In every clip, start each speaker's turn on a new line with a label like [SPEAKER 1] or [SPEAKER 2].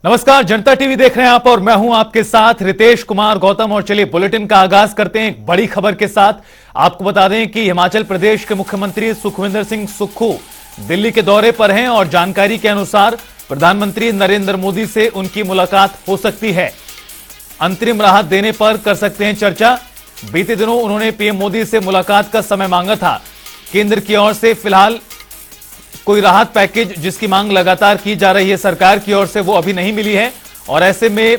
[SPEAKER 1] नमस्कार, जनता टीवी देख रहे हैं आप और मैं हूं आपके साथ रितेश कुमार गौतम। और चलिए बुलेटिन का आगाज करते हैं एक बड़ी खबर के साथ। आपको बता दें कि हिमाचल प्रदेश के मुख्यमंत्री सुखविंदर सिंह सुक्खू दिल्ली के दौरे पर हैं और जानकारी के अनुसार प्रधानमंत्री नरेंद्र मोदी से उनकी मुलाकात हो सकती है। अंतरिम राहत देने पर कर सकते हैं चर्चा। बीते दिनों उन्होंने पीएम मोदी से मुलाकात का समय मांगा था। केंद्र की ओर से फिलहाल कोई राहत पैकेज जिसकी मांग लगातार की जा रही है सरकार की ओर से, वो अभी नहीं मिली है। और ऐसे में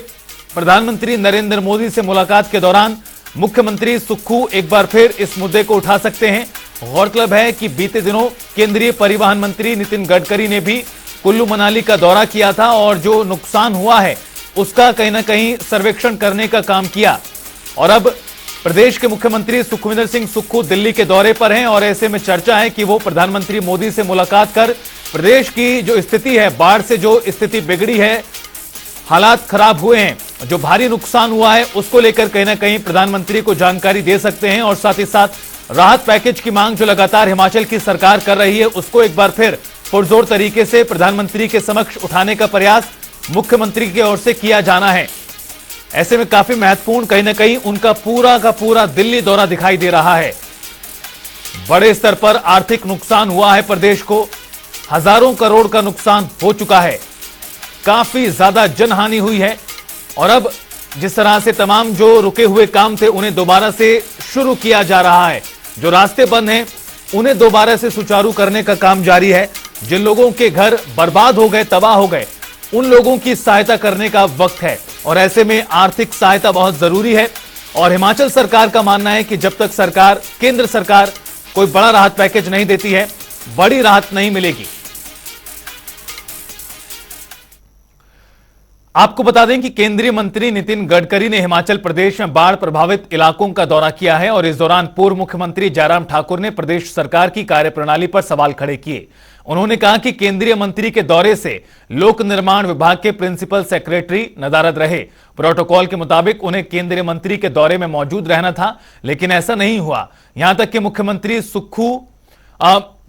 [SPEAKER 1] प्रधानमंत्री नरेंद्र मोदी से मुलाकात के दौरान मुख्यमंत्री सुक्खू एक बार फिर इस मुद्दे को उठा सकते हैं। गौरतलब है कि बीते दिनों केंद्रीय परिवहन मंत्री नितिन गडकरी ने भी कुल्लू मनाली का दौरा किया था और जो नुकसान हुआ है उसका कहीं ना कहीं सर्वेक्षण करने का काम किया। और अब प्रदेश के मुख्यमंत्री सुखविंदर सिंह सुक्खू दिल्ली के दौरे पर हैं और ऐसे में चर्चा है कि वो प्रधानमंत्री मोदी से मुलाकात कर प्रदेश की जो स्थिति है, बाढ़ से जो स्थिति बिगड़ी है, हालात खराब हुए हैं, जो भारी नुकसान हुआ है, उसको लेकर कहीं ना कहीं प्रधानमंत्री को जानकारी दे सकते हैं। और साथ ही साथ राहत पैकेज की मांग जो लगातार हिमाचल की सरकार कर रही है उसको एक बार फिर पुरजोर तरीके से प्रधानमंत्री के समक्ष उठाने का प्रयास मुख्यमंत्री की ओर से किया जाना है। ऐसे में काफी महत्वपूर्ण कहीं ना कहीं उनका पूरा का पूरा दिल्ली दौरा दिखाई दे रहा है। बड़े स्तर पर आर्थिक नुकसान हुआ है प्रदेश को, हजारों करोड़ का नुकसान हो चुका है, काफी ज्यादा जनहानि हुई है। और अब जिस तरह से तमाम जो रुके हुए काम थे उन्हें दोबारा से शुरू किया जा रहा है, जो रास्ते बंद हैं उन्हें दोबारा से सुचारू करने का काम जारी है। जिन लोगों के घर बर्बाद हो गए, तबाह हो गए, उन लोगों की सहायता करने का वक्त है। और ऐसे में आर्थिक सहायता बहुत जरूरी है। और हिमाचल सरकार का मानना है कि जब तक सरकार, केंद्र सरकार कोई बड़ा राहत पैकेज नहीं देती है, बड़ी राहत नहीं मिलेगी। आपको बता दें कि केंद्रीय मंत्री नितिन गडकरी ने हिमाचल प्रदेश में बाढ़ प्रभावित इलाकों का दौरा किया है और इस दौरान पूर्व मुख्यमंत्री जयराम ठाकुर ने प्रदेश सरकार की कार्यप्रणाली पर सवाल खड़े किए। उन्होंने कहा कि केंद्रीय मंत्री के दौरे से लोक निर्माण विभाग के प्रिंसिपल सेक्रेटरी नदारद रहे। प्रोटोकॉल के मुताबिक उन्हें केंद्रीय मंत्री के दौरे में मौजूद रहना था, लेकिन ऐसा नहीं हुआ। यहां तक कि मुख्यमंत्री सुक्खू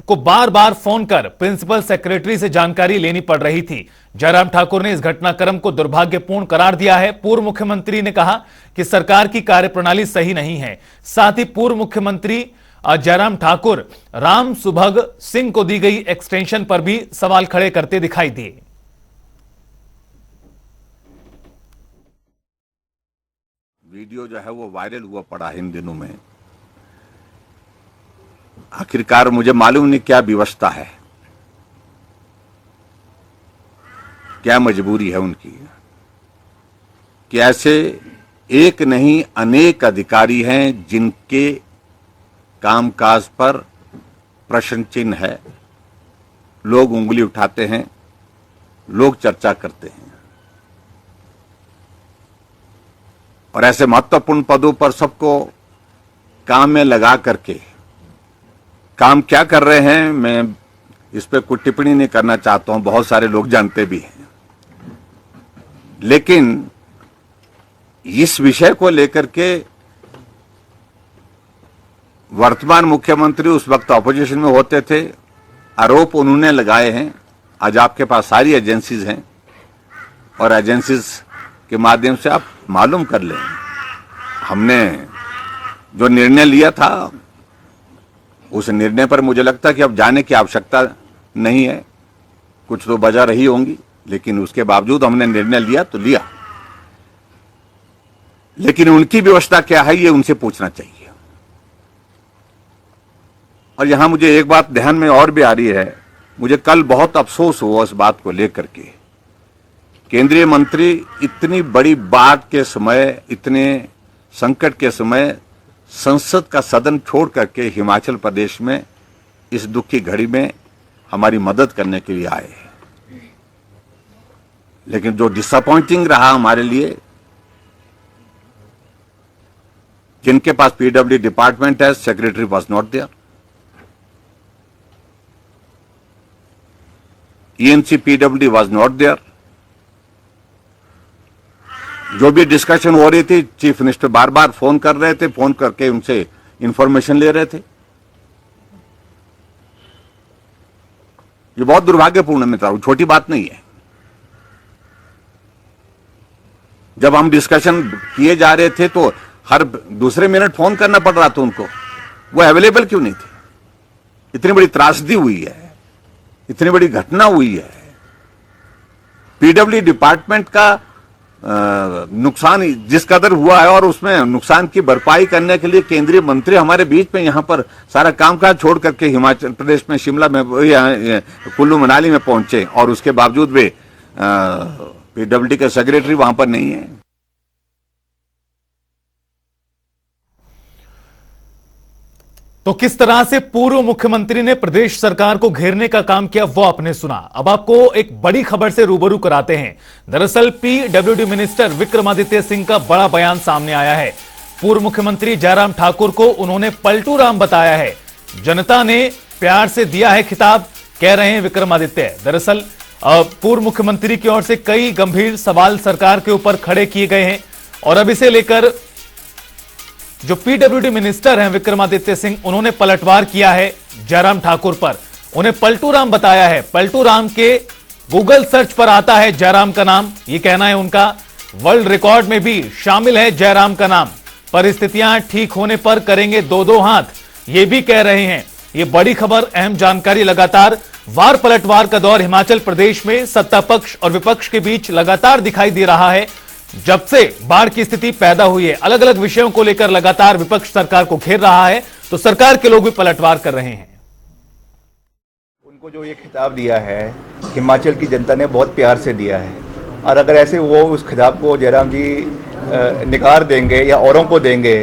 [SPEAKER 1] को बार बार फोन कर प्रिंसिपल सेक्रेटरी से जानकारी लेनी पड़ रही थी। जयराम ठाकुर ने इस घटनाक्रम को दुर्भाग्यपूर्ण करार दिया है। पूर्व मुख्यमंत्री ने कहा कि सरकार की कार्यप्रणाली सही नहीं है। साथ ही पूर्व मुख्यमंत्री जयराम ठाकुर राम सुभग सिंह को दी गई एक्सटेंशन पर भी सवाल खड़े करते दिखाई दिए।
[SPEAKER 2] वीडियो जो है वो वायरल हुआ पड़ा है इन दिनों में। आखिरकार मुझे मालूम नहीं क्या व्यवस्था है, क्या मजबूरी है उनकी कि ऐसे एक नहीं अनेक अधिकारी हैं जिनके कामकाज पर प्रश्न चिन्ह है। लोग उंगली उठाते हैं, लोग चर्चा करते हैं और ऐसे महत्वपूर्ण पदों पर सबको काम में लगा करके काम क्या कर रहे हैं, मैं इस पर कोई टिप्पणी नहीं करना चाहता हूं, बहुत सारे लोग जानते भी हैं। लेकिन इस विषय को लेकर के वर्तमान मुख्यमंत्री उस वक्त ऑपोजिशन में होते थे, आरोप उन्होंने लगाए हैं। आज आपके पास सारी एजेंसीज हैं और एजेंसीज के माध्यम से आप मालूम कर लें। हमने जो निर्णय लिया था उस निर्णय पर मुझे लगता है कि अब जाने की आवश्यकता नहीं है। कुछ तो वजह रही होंगी, लेकिन उसके बावजूद हमने निर्णय लिया तो लिया। लेकिन उनकी व्यवस्था क्या है ये उनसे पूछना चाहिए। और यहां मुझे एक बात ध्यान में और भी आ रही है, मुझे कल बहुत अफसोस हुआ इस बात को लेकर के। केंद्रीय मंत्री इतनी बड़ी बाढ़ के समय, इतने संकट के समय संसद का सदन छोड़ करके हिमाचल प्रदेश में इस दुख की घड़ी में हमारी मदद करने के लिए आए। लेकिन जो डिसअपॉइंटिंग रहा हमारे लिए, जिनके पास पीडब्ल्यू डिपार्टमेंट है, secretary was not there. ENC PW was not there. जो भी डिस्कशन हो रही थी, चीफ मिनिस्टर बार बार फोन कर रहे थे, फोन करके उनसे इंफॉर्मेशन ले रहे थे। ये बहुत दुर्भाग्यपूर्ण मित्र, छोटी बात नहीं है। जब हम डिस्कशन किए जा रहे थे तो हर दूसरे मिनट फोन करना पड़ रहा था उनको, वो अवेलेबल क्यों नहीं थे? इतनी बड़ी त्रासदी हुई है, इतनी बड़ी घटना हुई है, पीडब्ल्यू डिपार्टमेंट का नुकसान जिस कदर हुआ है और उसमें नुकसान की भरपाई करने के लिए केंद्रीय मंत्री हमारे बीच में यहां पर सारा कामकाज छोड़ करके हिमाचल प्रदेश में शिमला में कुल्लू मनाली में पहुंचे और उसके बावजूद वे पीडब्ल्यूडी के सेक्रेटरी वहां पर नहीं है।
[SPEAKER 1] तो किस तरह से पूर्व मुख्यमंत्री ने प्रदेश सरकार को घेरने का काम किया वो आपने सुना। अब आपको एक बड़ी खबर से रूबरू कराते हैं। दरअसल पीडब्ल्यूडी मिनिस्टर विक्रमादित्य सिंह का बड़ा बयान सामने आया है। पूर्व मुख्यमंत्री जयराम ठाकुर को उन्होंने पलटू राम बताया है। जनता ने प्यार से दिया है खिताब, कह रहे हैं विक्रमादित्य। दरअसल पूर्व मुख्यमंत्री की ओर से कई गंभीर सवाल सरकार के ऊपर खड़े किए गए हैं और अब इसे लेकर जो पीडब्ल्यूडी मिनिस्टर हैं विक्रमादित्य सिंह, उन्होंने पलटवार किया है जयराम ठाकुर पर। उन्हें पलटू राम बताया है। पलटू राम के गूगल सर्च पर आता है जयराम का नाम, ये कहना है उनका। वर्ल्ड रिकॉर्ड में भी शामिल है जयराम का नाम। परिस्थितियां ठीक होने पर करेंगे दो दो हाथ, ये भी कह रहे हैं। ये बड़ी खबर, अहम जानकारी। लगातार वार पलटवार का दौर हिमाचल प्रदेश में सत्ता पक्ष और विपक्ष के बीच लगातार दिखाई दे रहा है। जब से बाढ़ की स्थिति पैदा हुई है, अलग अलग विषयों को लेकर लगातार विपक्ष सरकार को घेर रहा है, तो सरकार के लोग भी पलटवार कर रहे हैं।
[SPEAKER 3] उनको जो ये खिताब दिया है हिमाचल की जनता ने बहुत प्यार से दिया है, और अगर ऐसे वो उस खिताब को जयराम जी निकाल देंगे या औरों को देंगे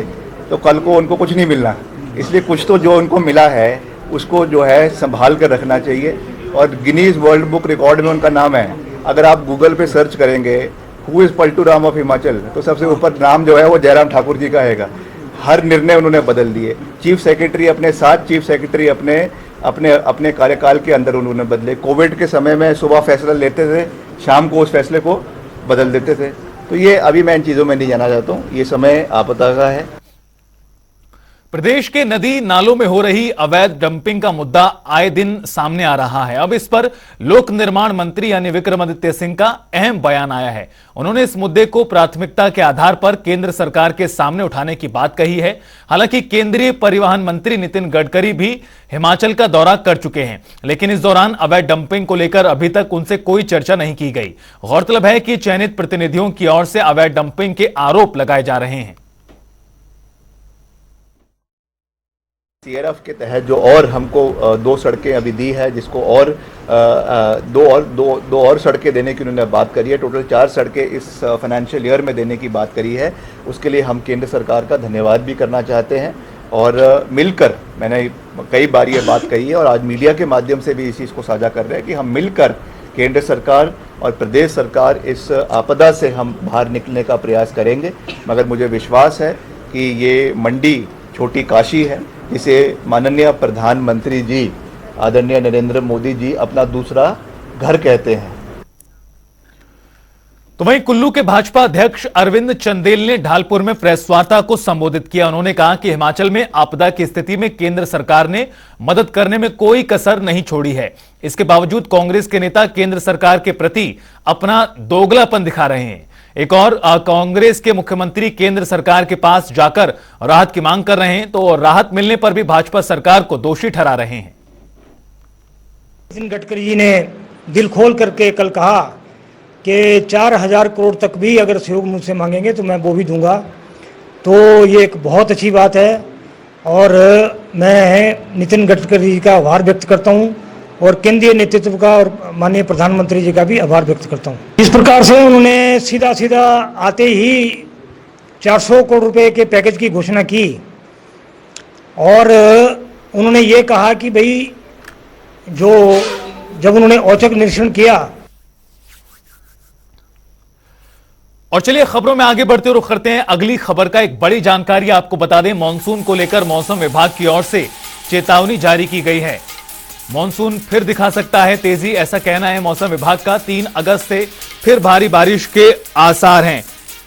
[SPEAKER 3] तो कल को उनको कुछ नहीं मिलना। इसलिए कुछ तो जो उनको मिला है उसको जो है संभाल कर रखना चाहिए। और गिनीज वर्ल्ड बुक रिकॉर्ड में उनका नाम है। अगर आप गूगल पे सर्च करेंगे who is Paltu Ram of Himachal, तो सबसे ऊपर नाम जो है वो जयराम ठाकुर जी का आएगा। हर निर्णय उन्होंने बदल दिए। चीफ सेक्रेटरी अपने 7 चीफ सेक्रेटरी अपने कार्यकाल के अंदर उन्होंने बदले। कोविड के समय में सुबह फैसला लेते थे, शाम को उस फैसले को बदल देते थे। तो ये अभी मैं इन चीज़ों में नहीं जाना चाहता हूँ, ये समय आपदा का है।
[SPEAKER 1] प्रदेश के नदी नालों में हो रही अवैध डंपिंग का मुद्दा आए दिन सामने आ रहा है। अब इस पर लोक निर्माण मंत्री यानी विक्रमादित्य सिंह का अहम बयान आया है। उन्होंने इस मुद्दे को प्राथमिकता के आधार पर केंद्र सरकार के सामने उठाने की बात कही है। हालांकि केंद्रीय परिवहन मंत्री नितिन गडकरी भी हिमाचल का दौरा कर चुके हैं, लेकिन इस दौरान अवैध डंपिंग को लेकर अभी तक उनसे कोई चर्चा नहीं की गई। गौरतलब है कि चयनित प्रतिनिधियों की ओर से अवैध डंपिंग के आरोप लगाए जा रहे हैं।
[SPEAKER 3] सीआरएफ के तहत जो और हमको 2 सड़कें अभी दी है, जिसको और दो और सड़कें देने की उन्होंने बात करी है। टोटल 4 सड़कें इस फाइनेंशियल ईयर में देने की बात करी है। उसके लिए हम केंद्र सरकार का धन्यवाद भी करना चाहते हैं। और मिलकर, मैंने कई बार ये बात कही है और आज मीडिया के माध्यम से भी इस चीज़ को साझा कर रहे हैं कि हम मिलकर केंद्र सरकार और प्रदेश सरकार इस आपदा से हम बाहर निकलने का प्रयास करेंगे। मगर मुझे विश्वास है कि ये मंडी छोटी काशी है, जिसे माननीय प्रधानमंत्री जी आदरणीय नरेंद्र मोदी जी अपना दूसरा घर कहते हैं।
[SPEAKER 1] तो वहीं कुल्लू के भाजपा अध्यक्ष अरविंद चंदेल ने ढालपुर में प्रेस वार्ता को संबोधित किया। उन्होंने कहा कि हिमाचल में आपदा की स्थिति में केंद्र सरकार ने मदद करने में कोई कसर नहीं छोड़ी है। इसके बावजूद कांग्रेस के नेता केंद्र सरकार के प्रति अपना दोगलापन दिखा रहे हैं। एक और कांग्रेस के मुख्यमंत्री केंद्र सरकार के पास जाकर राहत की मांग कर रहे हैं, तो राहत मिलने पर भी भाजपा सरकार को दोषी ठहरा रहे हैं।
[SPEAKER 4] नितिन गडकरी जी ने दिल खोल करके कल कहा कि 4000 करोड़ तक भी अगर सहयोग मुझसे मांगेंगे तो मैं वो भी दूंगा। तो ये एक बहुत अच्छी बात है और मैं नितिन गडकरी जी का आभार व्यक्त करता हूँ और केंद्रीय नेतृत्व का और माननीय प्रधानमंत्री जी का भी आभार व्यक्त करता हूँ। इस प्रकार से उन्होंने सीधा आते ही 400 करोड़ रुपए के पैकेज की घोषणा की और उन्होंने ये कहा कि भाई जब उन्होंने औचक निरीक्षण किया।
[SPEAKER 1] और चलिए खबरों में आगे बढ़ते रुख करते हैं अगली खबर का। एक बड़ी जानकारी आपको बता दें, मानसून को लेकर मौसम विभाग की ओर से चेतावनी जारी की गई है। मानसून फिर दिखा सकता है तेजी, ऐसा कहना है मौसम विभाग का। 3 अगस्त से फिर भारी बारिश के आसार हैं।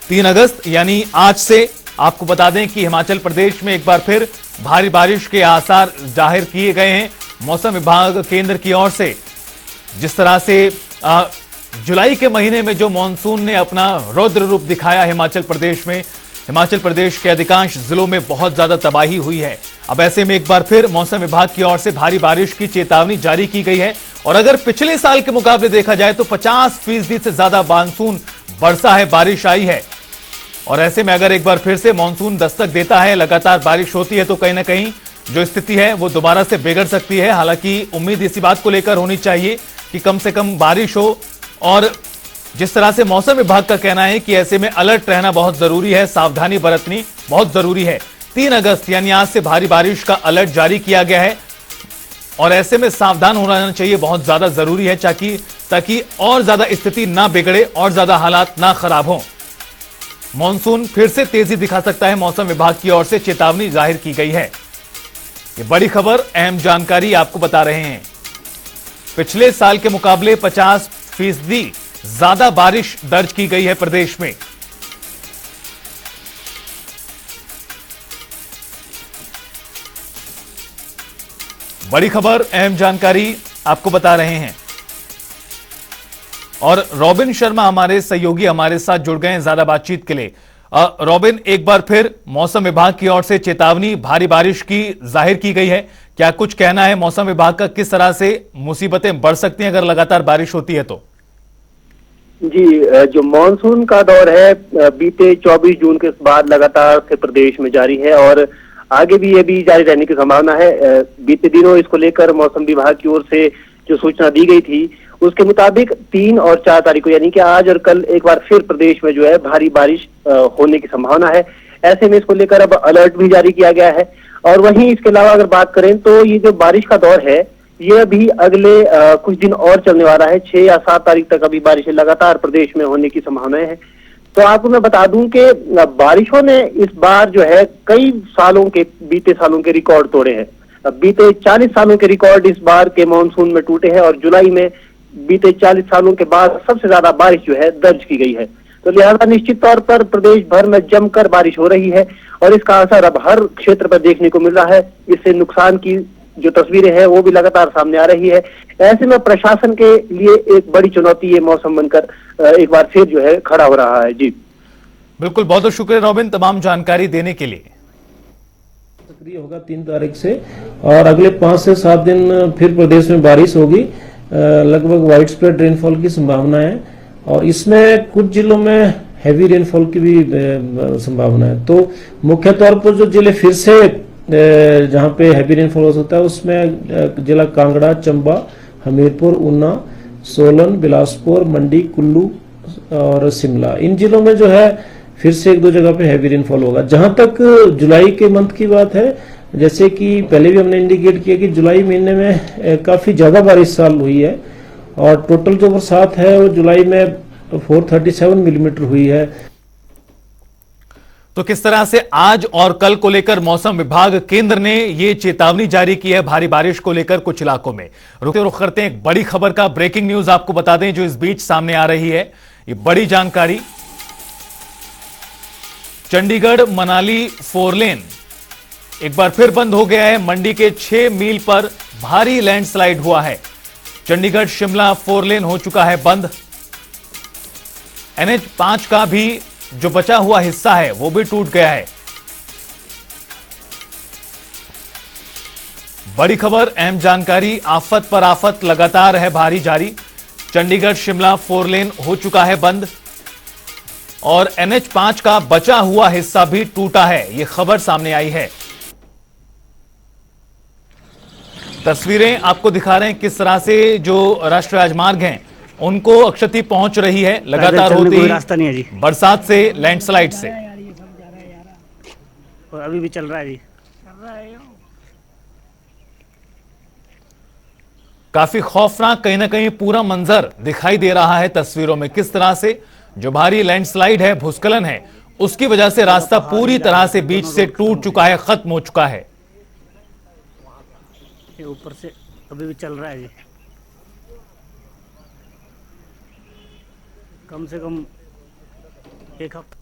[SPEAKER 1] 3 अगस्त यानी आज से आपको बता दें कि हिमाचल प्रदेश में एक बार फिर भारी बारिश के आसार जाहिर किए गए हैं मौसम विभाग केंद्र की ओर से। जिस तरह से जुलाई के महीने में जो मॉनसून ने अपना रौद्र रूप दिखाया हिमाचल प्रदेश में, हिमाचल प्रदेश के अधिकांश जिलों में बहुत ज्यादा तबाही हुई है। अब ऐसे में एक बार फिर मौसम विभाग की ओर से भारी बारिश की चेतावनी जारी की गई है और अगर पिछले साल के मुकाबले देखा जाए तो 50% से ज्यादा मानसून वर्षा है, बारिश आई है। और ऐसे में अगर एक बार फिर से मानसून दस्तक देता है, लगातार बारिश होती है तो कहीं ना कहीं जो स्थिति है वो दोबारा से बिगड़ सकती है। हालांकि उम्मीद इसी बात को लेकर होनी चाहिए कि कम से कम बारिश हो और जिस तरह से मौसम विभाग का कहना है कि ऐसे में अलर्ट रहना बहुत जरूरी है, सावधानी बरतनी बहुत जरूरी है। 3 अगस्त यानी आज से भारी बारिश का अलर्ट जारी किया गया है और ऐसे में सावधान होना चाहिए, बहुत ज्यादा जरूरी है ताकि और ज्यादा स्थिति ना बिगड़े और ज्यादा हालात ना खराब हो। मॉनसून फिर से तेजी दिखा सकता है, मौसम विभाग की ओर से चेतावनी जाहिर की गई है। ये बड़ी खबर, अहम जानकारी आपको बता रहे हैं। पिछले साल के मुकाबले 50% ज्यादा बारिश दर्ज की गई है प्रदेश में। बड़ी खबर, अहम जानकारी आपको बता रहे हैं और रॉबिन शर्मा हमारे सहयोगी हमारे साथ जुड़ गए हैं ज्यादा बातचीत के लिए। रॉबिन, एक बार फिर मौसम विभाग की ओर से चेतावनी भारी बारिश की जाहिर की गई है, क्या कुछ कहना है मौसम विभाग का, किस तरह से मुसीबतें बढ़ सकती हैं अगर लगातार बारिश होती है तो?
[SPEAKER 5] जी, जो मानसून का दौर है बीते 24 जून के बाद लगातार से प्रदेश में जारी है और आगे भी ये भी जारी रहने की संभावना है। बीते दिनों इसको लेकर मौसम विभाग की ओर से जो सूचना दी गई थी उसके मुताबिक 3 और 4 तारीख को यानी कि आज और कल एक बार फिर प्रदेश में जो है भारी बारिश होने की संभावना है। ऐसे में इसको लेकर अब अलर्ट भी जारी किया गया है और वहीं इसके अलावा अगर बात करें तो ये जो बारिश का दौर है ये अभी अगले कुछ दिन और चलने वाला है। 6 या 7 तारीख तक अभी बारिशें लगातार प्रदेश में होने की संभावनाएं हैं। तो आपको मैं बता दूं कि बारिशों ने इस बार जो है कई सालों के बीते सालों के रिकॉर्ड तोड़े हैं। बीते 40 सालों के रिकॉर्ड इस बार के मानसून में टूटे हैं और जुलाई में बीते 40 सालों के बाद सबसे ज्यादा बारिश जो है दर्ज की गई है। तो लिहाजा निश्चित तौर पर प्रदेश भर में जमकर बारिश हो रही है और इसका असर अब हर क्षेत्र पर देखने को मिल रहा है। इससे नुकसान की जो तस्वीरें हैं वो भी लगातार सामने आ रही है। ऐसे में प्रशासन के लिए एक बड़ी चुनौती ये मौसम बनकर एक बार फिर जो है खड़ा हो रहा है। जी
[SPEAKER 1] बिल्कुल, बहुत बहुत शुक्रिया रॉबिन तमाम जानकारी देने के लिए।
[SPEAKER 6] सक्रिय होगा 3 तारीख से और अगले 5 से 7 दिन फिर प्रदेश में बारिश होगी। लगभग वाइड स्प्रेड रेनफॉल की संभावना है और इसमें कुछ जिलों में हैवी रेनफॉल की भी संभावना है। तो मुख्य तौर पर जो जिले फिर से जहां पे हैवी रेनफॉल हो सकता है उसमें जिला कांगड़ा, चंबा, हमीरपुर, ऊना, सोलन, बिलासपुर, मंडी, कुल्लू और शिमला, इन जिलों में जो है फिर से 1-2 जगह पे हैवी रेनफॉल होगा। जहां तक जुलाई के मंथ की बात है, जैसे कि पहले भी हमने इंडिकेट किया कि जुलाई महीने में काफी ज्यादा बारिश साल हुई है और टोटल जो बरसात है वो जुलाई में 437 मिलीमीटर हुई है।
[SPEAKER 1] तो किस तरह से आज और कल को लेकर मौसम विभाग केंद्र ने ये चेतावनी जारी की है भारी बारिश को लेकर कुछ इलाकों में। रुक करते हैं एक बड़ी खबर का, ब्रेकिंग न्यूज आपको बता दें जो इस बीच सामने आ रही है। ये बड़ी जानकारी, चंडीगढ़ मनाली 4 लेन एक बार फिर बंद हो गया है। मंडी के 6 मील पर भारी लैंडस्लाइड हुआ है। चंडीगढ़ शिमला 4 लेन हो चुका है बंद। NH 5 का भी जो बचा हुआ हिस्सा है वो भी टूट गया है। बड़ी खबर, अहम जानकारी, आफत पर आफत लगातार है भारी जारी। चंडीगढ़ शिमला 4 लेन हो चुका है बंद और NH 5 का बचा हुआ हिस्सा भी टूटा है। यह खबर सामने आई है। तस्वीरें आपको दिखा रहे हैं किस तरह से जो राष्ट्रीय राजमार्ग हैं उनको क्षति पहुंच रही है लगातार होती
[SPEAKER 7] रास्ता नहीं है जी,
[SPEAKER 1] बरसात से, लैंडस्लाइड से।
[SPEAKER 7] और अभी भी चल रहा है जी।
[SPEAKER 1] काफी खौफनाक कहीं ना कहीं पूरा मंजर दिखाई दे रहा है तस्वीरों में, किस तरह से जो भारी लैंडस्लाइड है, भूस्खलन है, उसकी वजह से रास्ता पूरी तरह से बीच से टूट चुका है, खत्म हो चुका है।
[SPEAKER 7] ये ऊपर से अभी भी चल रहा है जी, कम से कम 1 हफ्ता।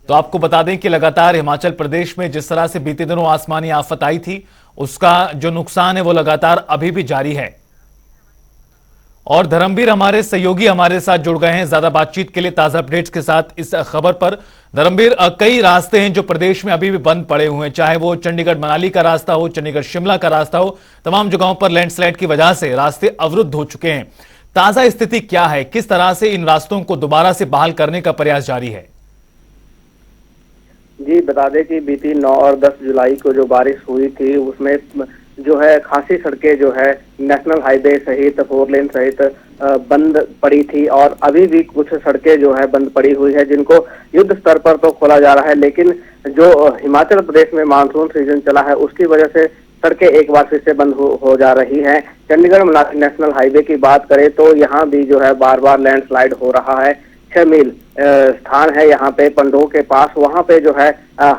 [SPEAKER 1] तो आपको बता दें कि लगातार हिमाचल प्रदेश में जिस तरह से बीते दिनों आसमानी आफत आई थी उसका जो नुकसान है वो लगातार अभी भी जारी है। और धर्मवीर हमारे सहयोगी हमारे साथ जुड़ गए हैं ज्यादा बातचीत के लिए ताजा अपडेट्स के साथ इस खबर पर। धर्मवीर, कई रास्ते हैं जो प्रदेश में अभी भी बंद पड़े हुए हैं, चाहे वो चंडीगढ़ मनाली का रास्ता हो, चंडीगढ़ शिमला का रास्ता हो, तमाम जगहों पर लैंडस्लाइड की वजह से रास्ते अवरुद्ध हो चुके हैं। ताजा स्थिति क्या है, किस तरह से इन रास्तों को दोबारा से बहाल करने का प्रयास जारी है?
[SPEAKER 5] जी बता दें कि बीती 9 और 10 जुलाई को जो बारिश हुई थी उसमें जो है खासी सड़कें जो है नेशनल हाईवे सहित 4 लेन सहित बंद पड़ी थी और अभी भी कुछ सड़कें जो है बंद पड़ी हुई है जिनको युद्ध स्तर पर तो खोला जा रहा है, लेकिन जो हिमाचल प्रदेश में मानसून सीजन चला है उसकी वजह से सड़कें एक बार फिर से बंद हो जा रही हैं। चंडीगढ़ मनाली नेशनल हाईवे की बात करें तो यहाँ भी जो है बार बार लैंडस्लाइड हो रहा है। 6 मील स्थान है यहाँ पे पंडोह के पास, वहाँ पे जो है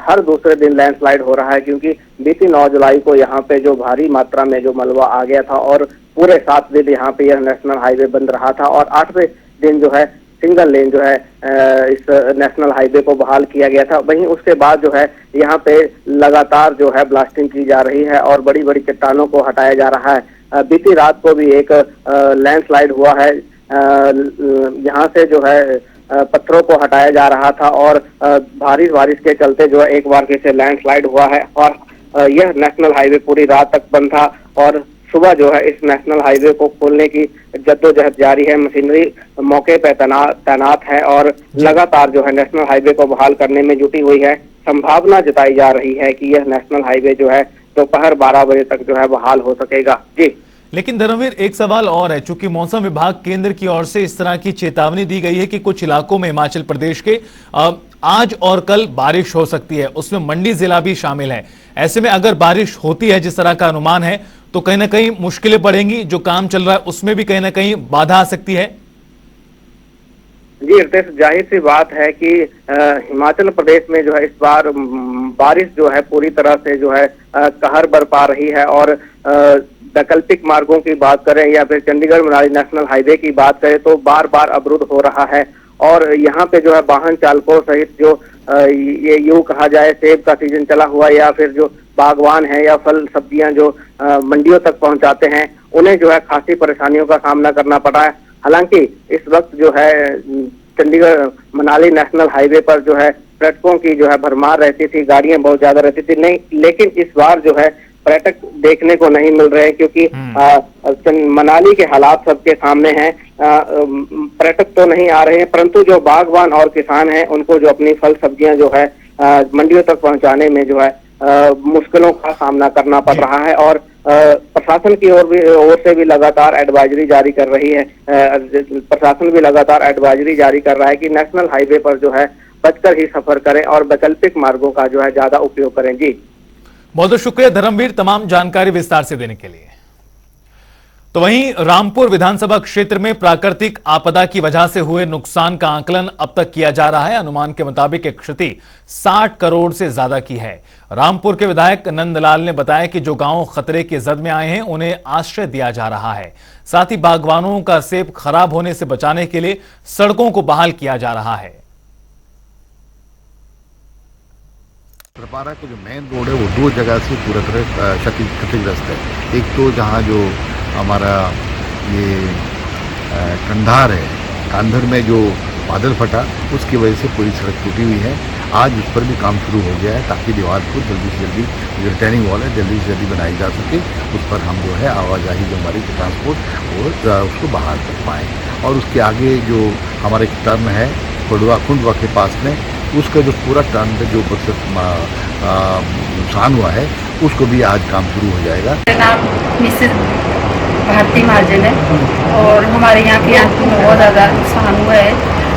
[SPEAKER 5] हर दूसरे दिन लैंडस्लाइड हो रहा है क्योंकि बीती 9 जुलाई को यहाँ पे जो भारी मात्रा में जो मलबा आ गया था और पूरे 7 दिन यहाँ पे यह नेशनल हाईवे बंद रहा था और 8वें दिन जो है सिंगल लेन जो है इस नेशनल हाईवे को बहाल किया गया था। वहीं उसके बाद जो है यहाँ पे लगातार जो है ब्लास्टिंग की जा रही है और बड़ी बड़ी चट्टानों को हटाया जा रहा है। बीती रात को भी एक लैंडस्लाइड हुआ है, यहाँ से जो है पत्थरों को हटाया जा रहा था और भारी बारिश के चलते जो है एक बार फिर से लैंडस्लाइड हुआ है और यह नेशनल हाईवे पूरी रात तक बंद था और सुबह जो है इस नेशनल हाईवे को खोलने की जद्दोजहद जारी है। मशीनरी मौके पर तैनात है और लगातार जो है नेशनल हाईवे को बहाल करने में जुटी हुई है। संभावना जताई जा रही है कि यह नेशनल हाईवे जो है दोपहर 12 बजे तक जो है बहाल हो सकेगा। जी
[SPEAKER 1] लेकिन धर्मवीर, एक सवाल और है, चूंकि मौसम विभाग केंद्र की ओर से इस तरह की चेतावनी दी गई है कि कुछ इलाकों में हिमाचल प्रदेश के आज और कल बारिश हो सकती है, उसमें मंडी जिला भी शामिल है। ऐसे में अगर बारिश होती है जिस तरह का अनुमान है तो कहीं ना कहीं मुश्किलें बढ़ेंगी, जो काम चल रहा है उसमें भी कहीं ना कहीं बाधा आ सकती है।
[SPEAKER 5] जी रितेश, जाहिर सी बात है कि हिमाचल प्रदेश में जो है इस बार बारिश जो है पूरी तरह से जो है कहर बरपा रही है और वैकल्पिक मार्गों की बात करें या फिर चंडीगढ़ मनाली नेशनल हाईवे की बात करें तो बार बार अवरुद्ध हो रहा है और यहाँ पे जो है वाहन चालकों सहित जो ये यूं कहा जाए सेब का सीजन चला हुआ या फिर जो बागवान है या फल सब्जियां जो मंडियों तक पहुंचाते हैं उन्हें जो है खासी परेशानियों का सामना करना पड़ा है। हालांकि इस वक्त जो है चंडीगढ़ मनाली नेशनल हाईवे पर जो है पर्यटकों की जो है भरमार रहती थी, गाड़ियां बहुत ज्यादा रहती थी, नहीं लेकिन इस बार जो है पर्यटक देखने को नहीं मिल रहे हैं क्योंकि मनाली के हालात सबके सामने हैं। पर्यटक तो नहीं आ रहे हैं परंतु जो बागवान और किसान हैं उनको जो अपनी फल सब्जियां जो है मंडियों तक पहुंचाने में जो है मुश्किलों का सामना करना पड़ रहा है और प्रशासन की ओर से भी लगातार एडवाइजरी जारी कर रही है। प्रशासन भी लगातार एडवाइजरी जारी कर रहा है कि नेशनल हाईवे पर जो है बचकर ही सफर करें और वैकल्पिक मार्गों का जो है ज्यादा उपयोग करें। जी
[SPEAKER 1] बहुत बहुत शुक्रिया धर्मवीर तमाम जानकारी विस्तार से देने के लिए। तो वहीं रामपुर विधानसभा क्षेत्र में प्राकृतिक आपदा की वजह से हुए नुकसान का आकलन अब तक किया जा रहा है। अनुमान के मुताबिक एक क्षति 60 करोड़ से ज्यादा की है। रामपुर के विधायक नंदलाल ने बताया कि जो गांव खतरे की जद में आए हैं उन्हें आश्रय दिया जा रहा है। साथ ही बागवानों का सेब खराब होने से बचाने के लिए सड़कों को बहाल किया जा रहा है।
[SPEAKER 8] सरपारा का जो मेन रोड है वो 2 जगह से पूरा तरह क्षतिग्रस्त है। एक तो जहाँ जो हमारा ये कंधार है, कांधर में जो बादल फटा उसकी वजह से पूरी सड़क टूटी हुई है। आज उस पर भी काम शुरू हो गया है ताकि दीवार को जल्दी से जल्दी जो रिटर्निंग वॉल है जल्दी से जल्दी बनाई जा सके। उस पर हम जो है आवाजाही जो हमारी ट्रांसपोर्ट और उसको बाहर कर पाएँ। और उसके आगे जो हमारा एक टर्न है कुंडवा के पास में, उसका जो पूरा टर्न जो नुकसान हुआ है उसको भी आज काम शुरू हो जाएगा।
[SPEAKER 9] मेरा नाम मिसेस भारती महाजन है और हमारे यहाँ के में बहुत ज़्यादा नुकसान हुआ है।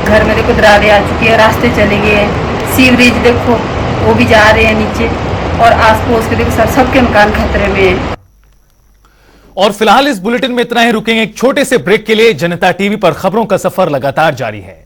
[SPEAKER 9] घर में देखो दरारें आ चुकी है, रास्ते चले गए हैं, सीवरेज देखो वो भी जा रहे हैं नीचे और आस पड़ोस के देखो सबके मकान खतरे में है।
[SPEAKER 1] और फिलहाल इस बुलेटिन में इतना ही, रुकेंगे एक छोटे से ब्रेक के लिए। जनता टीवी पर खबरों का सफर लगातार जारी है।